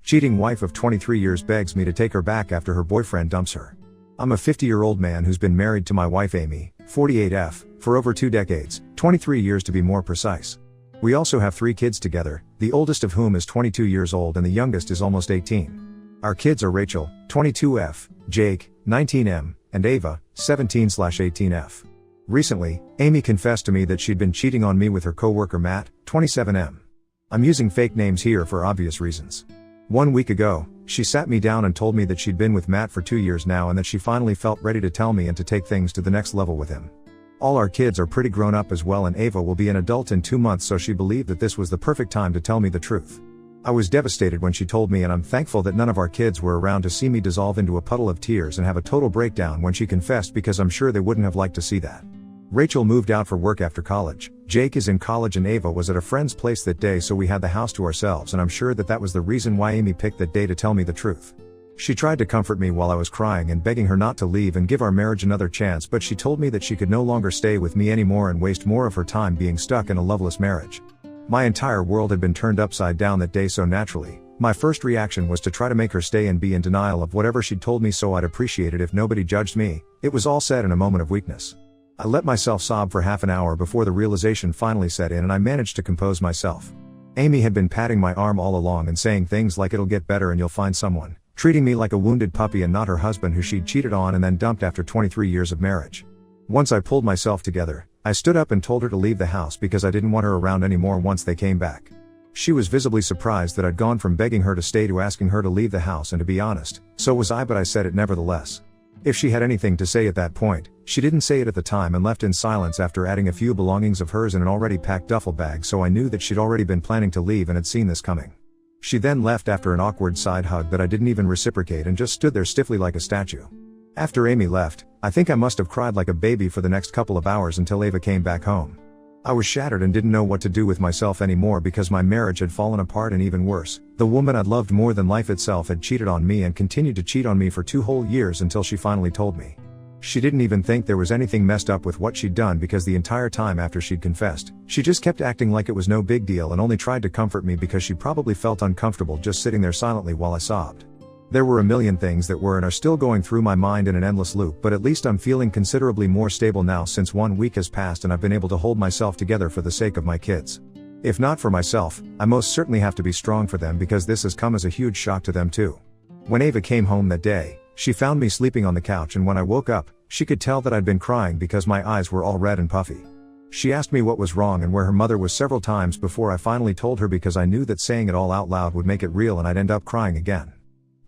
Cheating wife of 23 years begs me to take her back after her boyfriend dumps her. I'm a 50-year-old man who's been married to my wife Amy, 48F, for over 2 decades, 23 years to be more precise. We also have 3 kids together, the oldest of whom is 22 years old and the youngest is almost 18. Our kids are Rachel, 22F, Jake, 19M, and Ava, 17/18F. Recently, Amy confessed to me that she'd been cheating on me with her coworker Matt, 27M. I'm using fake names here for obvious reasons. 1 week ago, she sat me down and told me that she'd been with Matt for 2 years now and that she finally felt ready to tell me and to take things to the next level with him. All our kids are pretty grown up as well and Ava will be an adult in 2 months, so she believed that this was the perfect time to tell me the truth. I was devastated when she told me, and I'm thankful that none of our kids were around to see me dissolve into a puddle of tears and have a total breakdown when she confessed, because I'm sure they wouldn't have liked to see that. Rachel moved out for work after college, Jake is in college and Ava was at a friend's place that day, so we had the house to ourselves, and I'm sure that was the reason why Amy picked that day to tell me the truth. She tried to comfort me while I was crying and begging her not to leave and give our marriage another chance, but she told me that she could no longer stay with me anymore and waste more of her time being stuck in a loveless marriage. My entire world had been turned upside down that day, so naturally, my first reaction was to try to make her stay and be in denial of whatever she'd told me, so I'd appreciate it if nobody judged me. It was all said in a moment of weakness. I let myself sob for half an hour before the realization finally set in and I managed to compose myself. Amy had been patting my arm all along and saying things like it'll get better and you'll find someone, treating me like a wounded puppy and not her husband who she'd cheated on and then dumped after 23 years of marriage. Once I pulled myself together, I stood up and told her to leave the house because I didn't want her around anymore once they came back. She was visibly surprised that I'd gone from begging her to stay to asking her to leave the house, and to be honest, so was I, but I said it nevertheless. If she had anything to say at that point, she didn't say it at the time and left in silence after adding a few belongings of hers in an already packed duffel bag, so I knew that she'd already been planning to leave and had seen this coming. She then left after an awkward side hug that I didn't even reciprocate and just stood there stiffly like a statue. After Amy left, I think I must have cried like a baby for the next couple of hours until Ava came back home. I was shattered and didn't know what to do with myself anymore because my marriage had fallen apart, and even worse, the woman I'd loved more than life itself had cheated on me and continued to cheat on me for 2 whole years until she finally told me. She didn't even think there was anything messed up with what she'd done, because the entire time after she'd confessed, she just kept acting like it was no big deal and only tried to comfort me because she probably felt uncomfortable just sitting there silently while I sobbed. There were a million things that were and are still going through my mind in an endless loop, but at least I'm feeling considerably more stable now since 1 week has passed and I've been able to hold myself together for the sake of my kids. If not for myself, I most certainly have to be strong for them, because this has come as a huge shock to them too. When Ava came home that day, she found me sleeping on the couch, and when I woke up, she could tell that I'd been crying because my eyes were all red and puffy. She asked me what was wrong and where her mother was several times before I finally told her, because I knew that saying it all out loud would make it real and I'd end up crying again.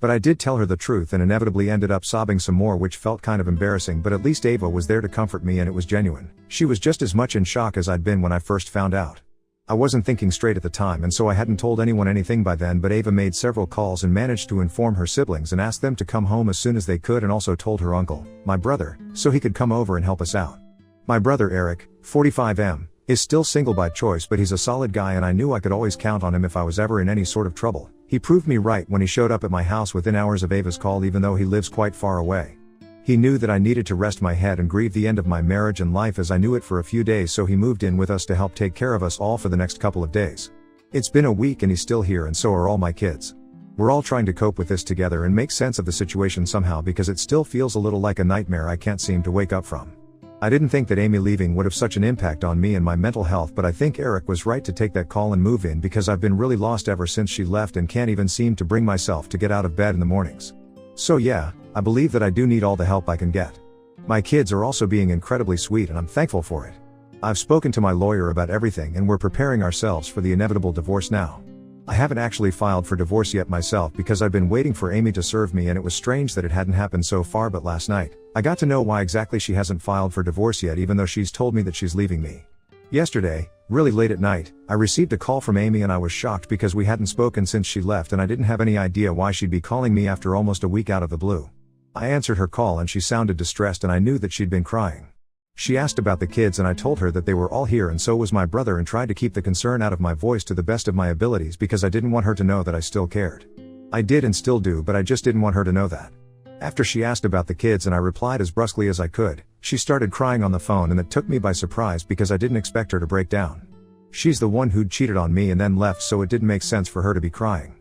But I did tell her the truth and inevitably ended up sobbing some more, which felt kind of embarrassing, but at least Ava was there to comfort me and it was genuine. She was just as much in shock as I'd been when I first found out. I wasn't thinking straight at the time, and so I hadn't told anyone anything by then, but Ava made several calls and managed to inform her siblings and asked them to come home as soon as they could, and also told her uncle, my brother, so he could come over and help us out. My brother Eric, 45M, is still single by choice, but he's a solid guy and I knew I could always count on him if I was ever in any sort of trouble. He proved me right when he showed up at my house within hours of Ava's call, even though he lives quite far away. He knew that I needed to rest my head and grieve the end of my marriage and life as I knew it for a few days, so he moved in with us to help take care of us all for the next couple of days. It's been a week and he's still here, and so are all my kids. We're all trying to cope with this together and make sense of the situation somehow, because it still feels a little like a nightmare I can't seem to wake up from. I didn't think that Amy leaving would have such an impact on me and my mental health, but I think Eric was right to take that call and move in, because I've been really lost ever since she left and can't even seem to bring myself to get out of bed in the mornings. So yeah, I believe that I do need all the help I can get. My kids are also being incredibly sweet and I'm thankful for it. I've spoken to my lawyer about everything and we're preparing ourselves for the inevitable divorce now. I haven't actually filed for divorce yet myself because I've been waiting for Amy to serve me, and it was strange that it hadn't happened so far, but last night, I got to know why exactly she hasn't filed for divorce yet, even though she's told me that she's leaving me. Yesterday, really late at night, I received a call from Amy and I was shocked because we hadn't spoken since she left and I didn't have any idea why she'd be calling me after almost a week out of the blue. I answered her call and she sounded distressed and I knew that she'd been crying. She asked about the kids and I told her that they were all here and so was my brother, and tried to keep the concern out of my voice to the best of my abilities because I didn't want her to know that I still cared. I did and still do, but I just didn't want her to know that. After she asked about the kids and I replied as brusquely as I could, she started crying on the phone, and it took me by surprise because I didn't expect her to break down. She's the one who'd cheated on me and then left, so it didn't make sense for her to be crying.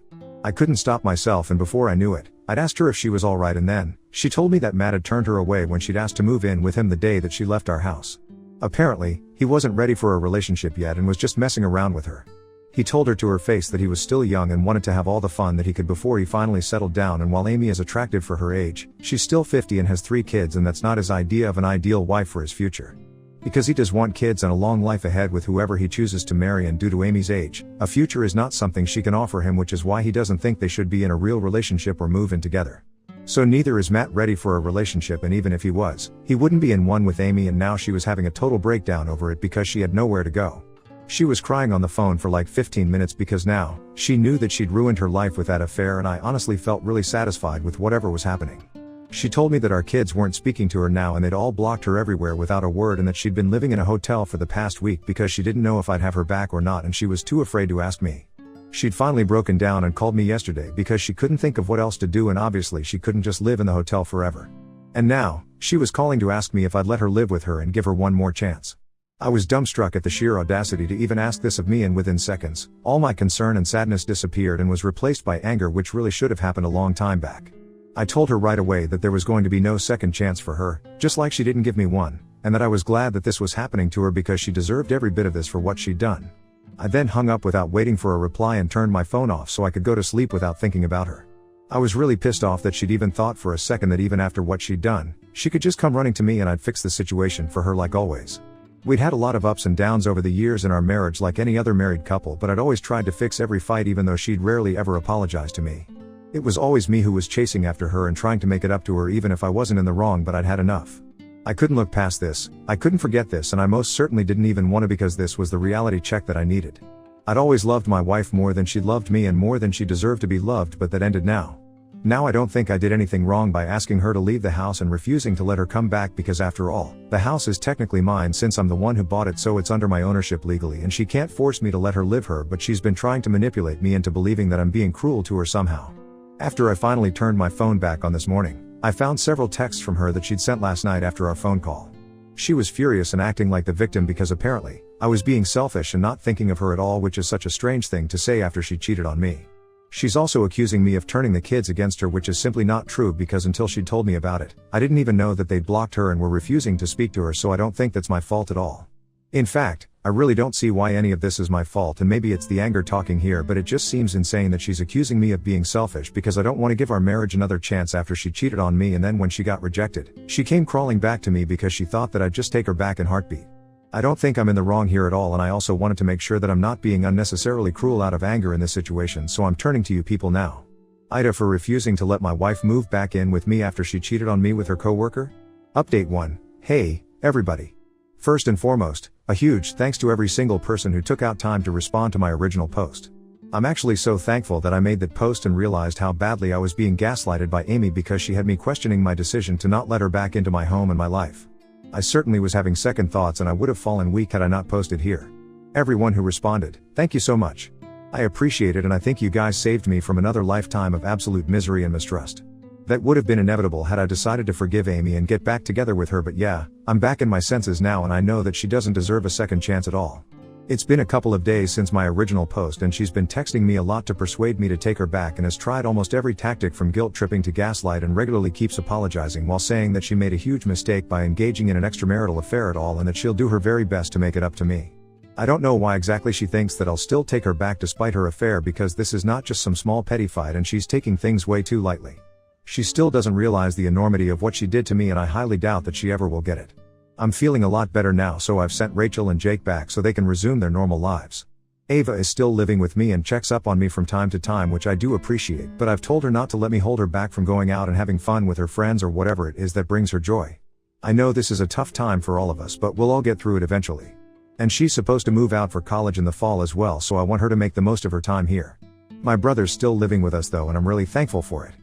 I couldn't stop myself, and before I knew it, I'd asked her if she was alright, and then, she told me that Matt had turned her away when she'd asked to move in with him the day that she left our house. Apparently, he wasn't ready for a relationship yet and was just messing around with her. He told her to her face that he was still young and wanted to have all the fun that he could before he finally settled down, and while Amy is attractive for her age, she's still 50 and has 3 kids, and that's not his idea of an ideal wife for his future. Because he does want kids and a long life ahead with whoever he chooses to marry, and due to Amy's age, a future is not something she can offer him, which is why he doesn't think they should be in a real relationship or move in together. So neither is Matt ready for a relationship, and even if he was, he wouldn't be in one with Amy, and now she was having a total breakdown over it because she had nowhere to go. She was crying on the phone for like 15 minutes because now, she knew that she'd ruined her life with that affair, and I honestly felt really satisfied with whatever was happening. She told me that our kids weren't speaking to her now and they'd all blocked her everywhere without a word, and that she'd been living in a hotel for the past week because she didn't know if I'd have her back or not, and she was too afraid to ask me. She'd finally broken down and called me yesterday because she couldn't think of what else to do, and obviously she couldn't just live in the hotel forever. And now, she was calling to ask me if I'd let her live with her and give her one more chance. I was dumbstruck at the sheer audacity to even ask this of me, and within seconds, all my concern and sadness disappeared and was replaced by anger, which really should have happened a long time back. I told her right away that there was going to be no second chance for her, just like she didn't give me one, and that I was glad that this was happening to her because she deserved every bit of this for what she'd done. I then hung up without waiting for a reply and turned my phone off so I could go to sleep without thinking about her. I was really pissed off that she'd even thought for a second that even after what she'd done, she could just come running to me and I'd fix the situation for her like always. We'd had a lot of ups and downs over the years in our marriage like any other married couple, but I'd always tried to fix every fight, even though she'd rarely ever apologized to me. It was always me who was chasing after her and trying to make it up to her even if I wasn't in the wrong, but I'd had enough. I couldn't look past this, I couldn't forget this, and I most certainly didn't even want to, because this was the reality check that I needed. I'd always loved my wife more than she'd loved me and more than she deserved to be loved, but that ended now. Now I don't think I did anything wrong by asking her to leave the house and refusing to let her come back, because after all, the house is technically mine since I'm the one who bought it, so it's under my ownership legally, and she can't force me to let her live her, but she's been trying to manipulate me into believing that I'm being cruel to her somehow. After I finally turned my phone back on this morning, I found several texts from her that she'd sent last night after our phone call. She was furious and acting like the victim because apparently, I was being selfish and not thinking of her at all, which is such a strange thing to say after she cheated on me. She's also accusing me of turning the kids against her, which is simply not true, because until she'd told me about it, I didn't even know that they'd blocked her and were refusing to speak to her, so I don't think that's my fault at all. In fact, I really don't see why any of this is my fault, and maybe it's the anger talking here, but it just seems insane that she's accusing me of being selfish because I don't want to give our marriage another chance after she cheated on me, and then when she got rejected, she came crawling back to me because she thought that I'd just take her back in heartbeat. I don't think I'm in the wrong here at all, and I also wanted to make sure that I'm not being unnecessarily cruel out of anger in this situation, so I'm turning to you people now. AITA for refusing to let my wife move back in with me after she cheated on me with her coworker? Update 1. Hey, everybody. First and foremost, a huge thanks to every single person who took out time to respond to my original post. I'm actually so thankful that I made that post and realized how badly I was being gaslighted by Amy, because she had me questioning my decision to not let her back into my home and my life. I certainly was having second thoughts, and I would have fallen weak had I not posted here. Everyone who responded, thank you so much. I appreciate it, and I think you guys saved me from another lifetime of absolute misery and mistrust. That would have been inevitable had I decided to forgive Amy and get back together with her, but yeah, I'm back in my senses now, and I know that she doesn't deserve a second chance at all. It's been a couple of days since my original post, and she's been texting me a lot to persuade me to take her back, and has tried almost every tactic from guilt tripping to gaslight, and regularly keeps apologizing while saying that she made a huge mistake by engaging in an extramarital affair at all, and that she'll do her very best to make it up to me. I don't know why exactly she thinks that I'll still take her back despite her affair, because this is not just some small petty fight, and she's taking things way too lightly. She still doesn't realize the enormity of what she did to me, and I highly doubt that she ever will get it. I'm feeling a lot better now, so I've sent Rachel and Jake back so they can resume their normal lives. Ava is still living with me and checks up on me from time to time, which I do appreciate, but I've told her not to let me hold her back from going out and having fun with her friends or whatever it is that brings her joy. I know this is a tough time for all of us, but we'll all get through it eventually. And she's supposed to move out for college in the fall as well, so I want her to make the most of her time here. My brother's still living with us though, and I'm really thankful for it.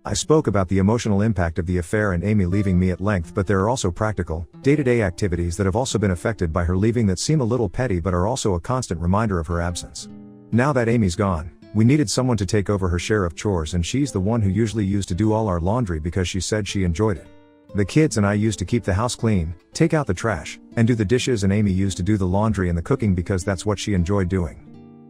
I spoke about the emotional impact of the affair and Amy leaving me at length, but there are also practical, day-to-day activities that have also been affected by her leaving that seem a little petty but are also a constant reminder of her absence. Now that Amy's gone, we needed someone to take over her share of chores, and she's the one who usually used to do all our laundry because she said she enjoyed it. The kids and I used to keep the house clean, take out the trash, and do the dishes, and Amy used to do the laundry and the cooking because that's what she enjoyed doing.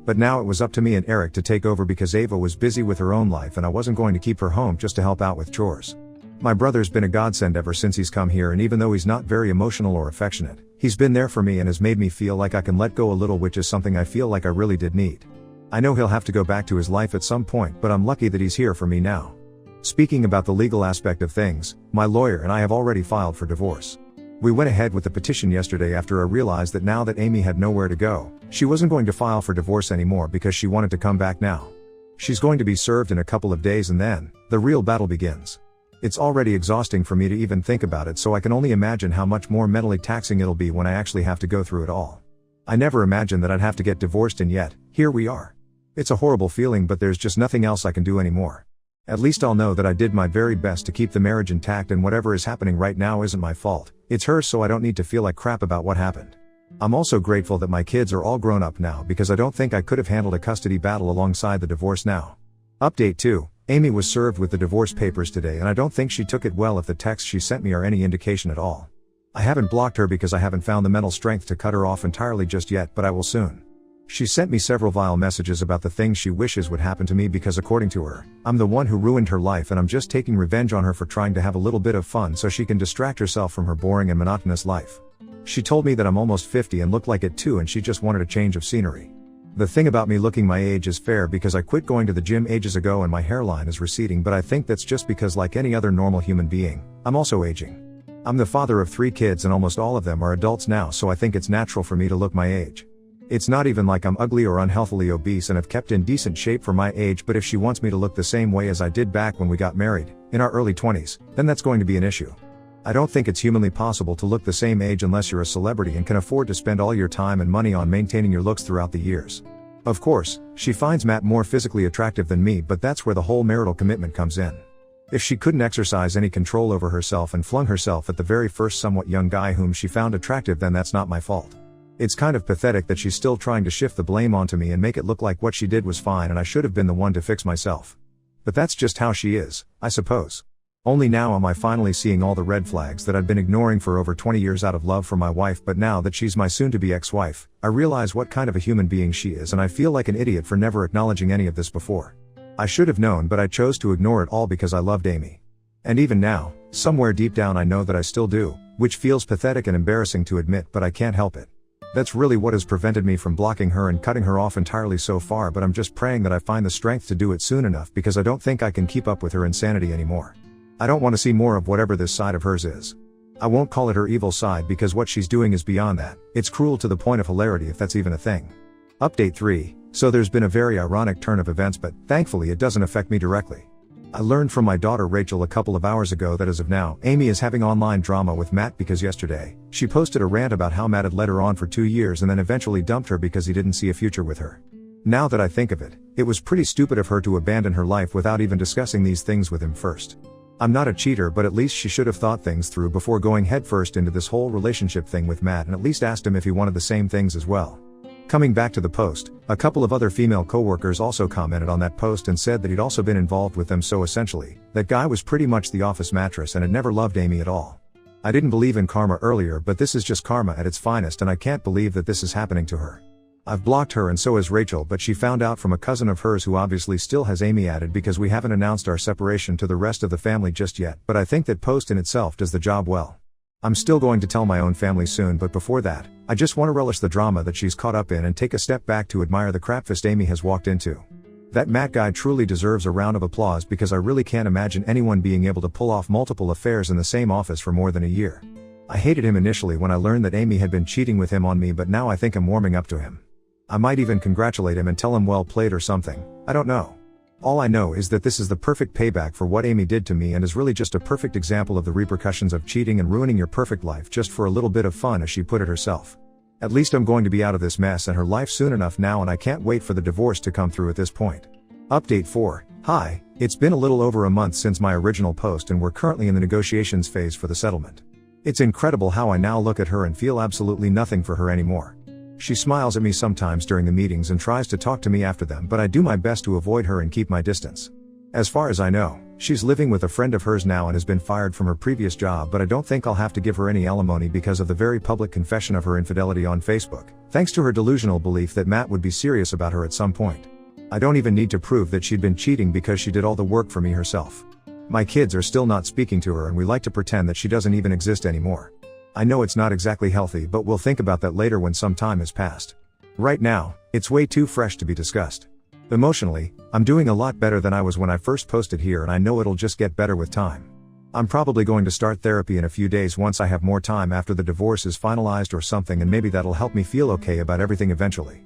But now it was up to me and Eric to take over because Ava was busy with her own life and I wasn't going to keep her home just to help out with chores. My brother's been a godsend ever since he's come here, and even though he's not very emotional or affectionate, he's been there for me and has made me feel like I can let go a little, which is something I feel like I really did need. I know he'll have to go back to his life at some point, but I'm lucky that he's here for me now. Speaking about the legal aspect of things, my lawyer and I have already filed for divorce. We went ahead with the petition yesterday after I realized that now that Amy had nowhere to go, she wasn't going to file for divorce anymore because she wanted to come back now. She's going to be served in a couple of days and then, the real battle begins. It's already exhausting for me to even think about it, so I can only imagine how much more mentally taxing it'll be when I actually have to go through it all. I never imagined that I'd have to get divorced, and yet, here we are. It's a horrible feeling, but there's just nothing else I can do anymore. At least I'll know that I did my very best to keep the marriage intact, and whatever is happening right now isn't my fault, it's hers, so I don't need to feel like crap about what happened. I'm also grateful that my kids are all grown up now, because I don't think I could have handled a custody battle alongside the divorce now. Update 2. Amy was served with the divorce papers today, and I don't think she took it well if the texts she sent me are any indication at all. I haven't blocked her because I haven't found the mental strength to cut her off entirely just yet, but I will soon. She sent me several vile messages about the things she wishes would happen to me because, according to her, I'm the one who ruined her life and I'm just taking revenge on her for trying to have a little bit of fun so she can distract herself from her boring and monotonous life. She told me that I'm almost 50 and look like it too, and she just wanted a change of scenery. The thing about me looking my age is fair because I quit going to the gym ages ago and my hairline is receding, but I think that's just because, like any other normal human being, I'm also aging. I'm the father of 3 kids and almost all of them are adults now, so I think it's natural for me to look my age. It's not even like I'm ugly or unhealthily obese and have kept in decent shape for my age, but if she wants me to look the same way as I did back when we got married, in our early 20s, then that's going to be an issue. I don't think it's humanly possible to look the same age unless you're a celebrity and can afford to spend all your time and money on maintaining your looks throughout the years. Of course, she finds Matt more physically attractive than me, but that's where the whole marital commitment comes in. If she couldn't exercise any control over herself and flung herself at the very first somewhat young guy whom she found attractive, then that's not my fault. It's kind of pathetic that she's still trying to shift the blame onto me and make it look like what she did was fine and I should have been the one to fix myself. But that's just how she is, I suppose. Only now am I finally seeing all the red flags that I'd been ignoring for over 20 years out of love for my wife, but now that she's my soon-to-be ex-wife, I realize what kind of a human being she is, and I feel like an idiot for never acknowledging any of this before. I should have known, but I chose to ignore it all because I loved Amy. And even now, somewhere deep down I know that I still do, which feels pathetic and embarrassing to admit, but I can't help it. That's really what has prevented me from blocking her and cutting her off entirely so far, but I'm just praying that I find the strength to do it soon enough because I don't think I can keep up with her insanity anymore. I don't want to see more of whatever this side of hers is. I won't call it her evil side because what she's doing is beyond that. It's cruel to the point of hilarity, if that's even a thing. Update 3. So there's been a very ironic turn of events, but thankfully it doesn't affect me directly. I learned from my daughter Rachel a couple of hours ago that as of now, Amy is having online drama with Matt because yesterday, she posted a rant about how Matt had led her on for 2 years and then eventually dumped her because he didn't see a future with her. Now that I think of it, it was pretty stupid of her to abandon her life without even discussing these things with him first. I'm not a cheater, but at least she should have thought things through before going headfirst into this whole relationship thing with Matt and at least asked him if he wanted the same things as well. Coming back to the post, a couple of other female coworkers also commented on that post and said that he'd also been involved with them, so essentially, that guy was pretty much the office mattress and had never loved Amy at all. I didn't believe in karma earlier, but this is just karma at its finest, and I can't believe that this is happening to her. I've blocked her and so has Rachel, but she found out from a cousin of hers who obviously still has Amy added because we haven't announced our separation to the rest of the family just yet, but I think that post in itself does the job well. I'm still going to tell my own family soon, but before that, I just want to relish the drama that she's caught up in and take a step back to admire the crapfest Amy has walked into. That Matt guy truly deserves a round of applause because I really can't imagine anyone being able to pull off multiple affairs in the same office for more than a year. I hated him initially when I learned that Amy had been cheating with him on me, but now I think I'm warming up to him. I might even congratulate him and tell him well played or something, I don't know. All I know is that this is the perfect payback for what Amy did to me and is really just a perfect example of the repercussions of cheating and ruining your perfect life just for a little bit of fun, as she put it herself. At least I'm going to be out of this mess and her life soon enough now, and I can't wait for the divorce to come through at this point. Update 4. Hi, it's been a little over a month since my original post and we're currently in the negotiations phase for the settlement. It's incredible how I now look at her and feel absolutely nothing for her anymore. She smiles at me sometimes during the meetings and tries to talk to me after them, but I do my best to avoid her and keep my distance. As far as I know, she's living with a friend of hers now and has been fired from her previous job, but I don't think I'll have to give her any alimony because of the very public confession of her infidelity on Facebook, Thanks to her delusional belief that Matt would be serious about her at some point. I don't even need to prove that she'd been cheating because she did all the work for me herself. My kids are still not speaking to her and we like to pretend that she doesn't even exist anymore. I know it's not exactly healthy, but we'll think about that later when some time has passed. Right now, it's way too fresh to be discussed. Emotionally, I'm doing a lot better than I was when I first posted here, and I know it'll just get better with time. I'm probably going to start therapy in a few days once I have more time after the divorce is finalized or something, and maybe that'll help me feel okay about everything eventually.